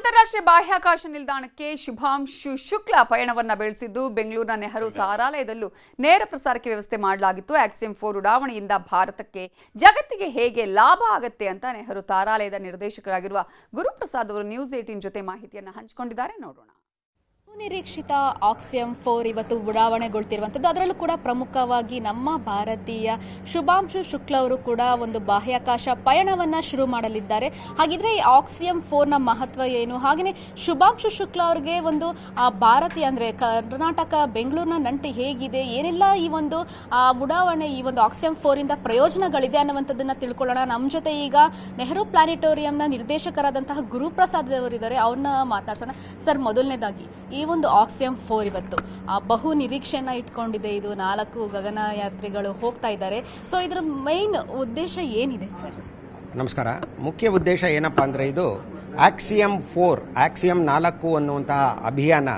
ಅಂತಾರಾಷ್ಟ್ರೀಯ ಬಾಹ್ಯಾಕಾಶ ನಿಲ್ದಾಣಕ್ಕೆ ಶುಭಾಂಶು ಶುಕ್ಲಾ ಪಯಣವನ್ನ ಬೆಳೆಸಿದ್ದು ಬೆಂಗಳೂರಿನ ನೆಹರು ತಾರಾಲಯದಲ್ಲೂ ನೇರ ಪ್ರಸಾರಕ್ಕೆ ವ್ಯವಸ್ಥೆ ಮಾಡಲಾಗಿತ್ತು. ಆಕ್ಸಿಯಂ 4 ಉಡಾವಣೆಯಿಂದ ಭಾರತಕ್ಕೆ ಜಗತ್ತಿಗೆ ಹೇಗೆ ಲಾಭ ಆಗುತ್ತೆ ಅಂತ ನೆಹರು ತಾರಾಲಯದ ನಿರ್ದೇಶಕರಾಗಿರುವ ಗುರುಪ್ರಸಾದ್ ಅವರು ನ್ಯೂಸ್ 18 ಜೊತೆ ಮಾಹಿತಿಯನ್ನು ಹಂಚಿಕೊಂಡಿದ್ದಾರೆ. ನೋಡೋಣ. ನಿರೀಕ್ಷಿತ ಆಕ್ಸಿಯಂ 4 ಇವತ್ತು ಉಡಾವಣೆಗೊಳ್ತಿರುವಂಥದ್ದು. ಅದರಲ್ಲೂ ಕೂಡ ಪ್ರಮುಖವಾಗಿ ನಮ್ಮ ಭಾರತೀಯ ಶುಭಾಂಶು ಶುಕ್ಲಾ ಅವರು ಕೂಡ ಒಂದು ಬಾಹ್ಯಾಕಾಶ ಪಯಣವನ್ನ ಶುರು ಮಾಡಲಿದ್ದಾರೆ. ಹಾಗಿದ್ರೆ ಈ ಆಕ್ಸಿಯಂ 4ನ ಮಹತ್ವ ಏನು, ಹಾಗೆಯೇ ಶುಭಾಂಶು ಶುಕ್ಲಾ ಅವರಿಗೆ ಒಂದು ಭಾರತೀಯ ಅಂದ್ರೆ ಕರ್ನಾಟಕ ಬೆಂಗಳೂರಿನ ನಂಟು ಹೇಗಿದೆ, ಏನೆಲ್ಲ ಈ ಒಂದು ಉಡಾವಣೆ ಈ ಒಂದು ಆಕ್ಸಿಯಂ 4 ಇಂದ ಪ್ರಯೋಜನಗಳಿದೆ ಅನ್ನುವಂಥದ್ದನ್ನ ತಿಳ್ಕೊಳ್ಳೋಣ. ನಮ್ಮ ಜೊತೆ ಈಗ ನೆಹರು ಪ್ಲಾನೆಟೋರಿಯಂನ ನಿರ್ದೇಶಕರಾದಂತಹ ಗುರುಪ್ರಸಾದ್ ಅವರಿದ್ದಾರೆ, ಅವ್ರನ್ನ ಮಾತನಾಡ್ಸೋಣ. ಸರ್, ಮೊದಲನೇದಾಗಿ ಈ ಒಂದು ಆಕ್ಸಿಯಂ 4 ಇವತ್ತು ಬಹು ನಿರೀಕ್ಷೆಯನ್ನ ಇಟ್ಕೊಂಡಿದೆ. ಇದು 4 ಗಗನಯಾತ್ರಿಗಳು ಹೋಗ್ತಾ ಇದ್ದಾರೆ. ಸೊ ಇದರ ಮೈನ್ ಉದ್ದೇಶ ಏನಿದೆ ಸರ್? ನಮಸ್ಕಾರ. ಮುಖ್ಯ ಉದ್ದೇಶ ಏನಪ್ಪಾ ಅಂದರೆ, ಇದು ಆಕ್ಸಿಯಂ 4 ಅನ್ನುವಂತಹ ಅಭಿಯಾನ.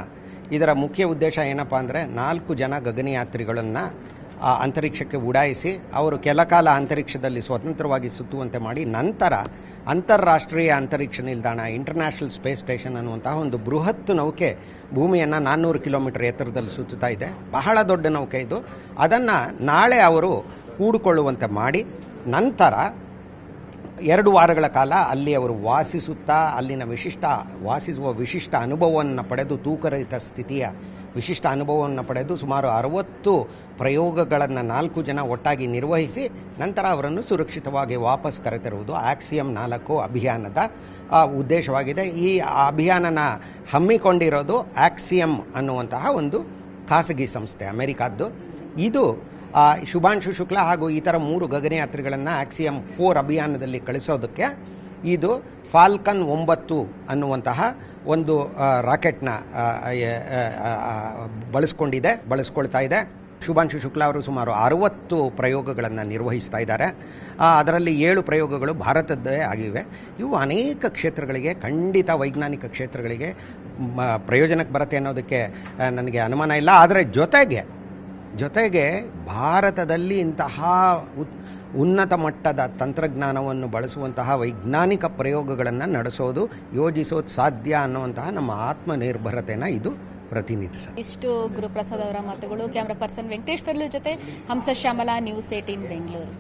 ಇದರ ಮುಖ್ಯ ಉದ್ದೇಶ ಏನಪ್ಪಾ ಅಂದರೆ, 4 ಜನ ಗಗನಯಾತ್ರಿಗಳನ್ನು ಅಂತರಿಕ್ಷಕ್ಕೆ ಉಡಾಯಿಸಿ ಅವರು ಕೆಲ ಕಾಲ ಅಂತರಿಕ್ಷದಲ್ಲಿ ಸ್ವತಂತ್ರವಾಗಿ ಸುತ್ತುವಂತೆ ಮಾಡಿ ನಂತರ ಅಂತಾರಾಷ್ಟ್ರೀಯ ಅಂತರಿಕ್ಷ ನಿಲ್ದಾಣ ಇಂಟರ್ನ್ಯಾಷನಲ್ ಸ್ಪೇಸ್ ಸ್ಟೇಷನ್ ಅನ್ನುವಂತಹ ಒಂದು ಬೃಹತ್ ನೌಕೆ ಭೂಮಿಯನ್ನು 400 ಕಿಲೋಮೀಟರ್ ಎತ್ತರದಲ್ಲಿ ಸುತ್ತುತ್ತಾ ಇದೆ. ಬಹಳ ದೊಡ್ಡ ನೌಕೆ ಇದು. ಅದನ್ನು ನಾಳೆ ಅವರು ಕೂಡಿಕೊಳ್ಳುವಂತೆ ಮಾಡಿ ನಂತರ 2 ವಾರಗಳ ಕಾಲ ಅಲ್ಲಿ ಅವರು ವಾಸಿಸುತ್ತಾ ಅಲ್ಲಿನ ವಾಸಿಸುವ ವಿಶಿಷ್ಟ ಅನುಭವವನ್ನು ಪಡೆದು, ತೂಕರಹಿತ ಸ್ಥಿತಿಯ ವಿಶಿಷ್ಟ ಅನುಭವವನ್ನು ಪಡೆದು ಸುಮಾರು 60 ಪ್ರಯೋಗಗಳನ್ನು 4 ಜನ ಒಟ್ಟಾಗಿ ನಿರ್ವಹಿಸಿ ನಂತರ ಅವರನ್ನು ಸುರಕ್ಷಿತವಾಗಿ ವಾಪಸ್ ಕರೆತರುವುದು ಆಕ್ಸಿಯಂ 4 ಅಭಿಯಾನದ ಉದ್ದೇಶವಾಗಿದೆ. ಈ ಅಭಿಯಾನನ ಹಮ್ಮಿಕೊಂಡಿರೋದು ಆಕ್ಸಿಯಂ ಅನ್ನುವಂತಹ ಒಂದು ಖಾಸಗಿ ಸಂಸ್ಥೆ, ಅಮೆರಿಕಾದ್ದು. ಇದು ಶುಭಾಂಶು ಶುಕ್ಲಾ ಹಾಗೂ ಇತರ 3 ಗಗನಯಾತ್ರಿಗಳನ್ನು ಆಕ್ಸಿಯಂ 4 ಅಭಿಯಾನದಲ್ಲಿ ಕಳಿಸೋದಕ್ಕೆ ಇದು ಫಾಲ್ಕನ್ 9 ಅನ್ನುವಂತಹ ಒಂದು ರಾಕೆಟ್ನ ಬಳಸ್ಕೊಳ್ತಾ ಇದೆ. ಶುಭಾಂಶು ಶುಕ್ಲಾ ಅವರು ಸುಮಾರು 60 ಪ್ರಯೋಗಗಳನ್ನು ನಿರ್ವಹಿಸ್ತಾ ಇದ್ದಾರೆ. ಅದರಲ್ಲಿ 7 ಪ್ರಯೋಗಗಳು ಭಾರತದ್ದೇ ಆಗಿವೆ. ಇವು ಅನೇಕ ಕ್ಷೇತ್ರಗಳಿಗೆ, ಖಂಡಿತ ವೈಜ್ಞಾನಿಕ ಕ್ಷೇತ್ರಗಳಿಗೆ ಪ್ರಯೋಜನಕ್ಕೆ ಬರುತ್ತೆ ಅನ್ನೋದಕ್ಕೆ ನನಗೆ ಅನುಮಾನ ಇಲ್ಲ. ಆದರೆ ಜೊತೆಗೆ ಭಾರತದಲ್ಲಿ ಇಂತಹ ಉನ್ನತ ಮಟ್ಟದ ತಂತ್ರಜ್ಞಾನವನ್ನು ಬಳಸುವಂತಹ ವೈಜ್ಞಾನಿಕ ಪ್ರಯೋಗಗಳನ್ನು ನಡೆಸೋದು, ಯೋಜಿಸೋದು ಸಾಧ್ಯ ಅನ್ನುವಂತಹ ನಮ್ಮ ಆತ್ಮನಿರ್ಭರತೆಯನ್ನು ಇದು ಪ್ರತಿನಿಧಿಸುತ್ತೆ. ಇಷ್ಟು ಗುರುಪ್ರಸಾದ್ ಅವರ ಮಾತುಗಳು. ಕ್ಯಾಮರಾ ಪರ್ಸನ್ ವೆಂಕಟೇಶ್ ಫೆರ್ಲು ಜೊತೆ ಹಂಸ ಶ್ಯಾಮಲಾ, ನ್ಯೂಸ್ 18 ಬೆಂಗಳೂರು.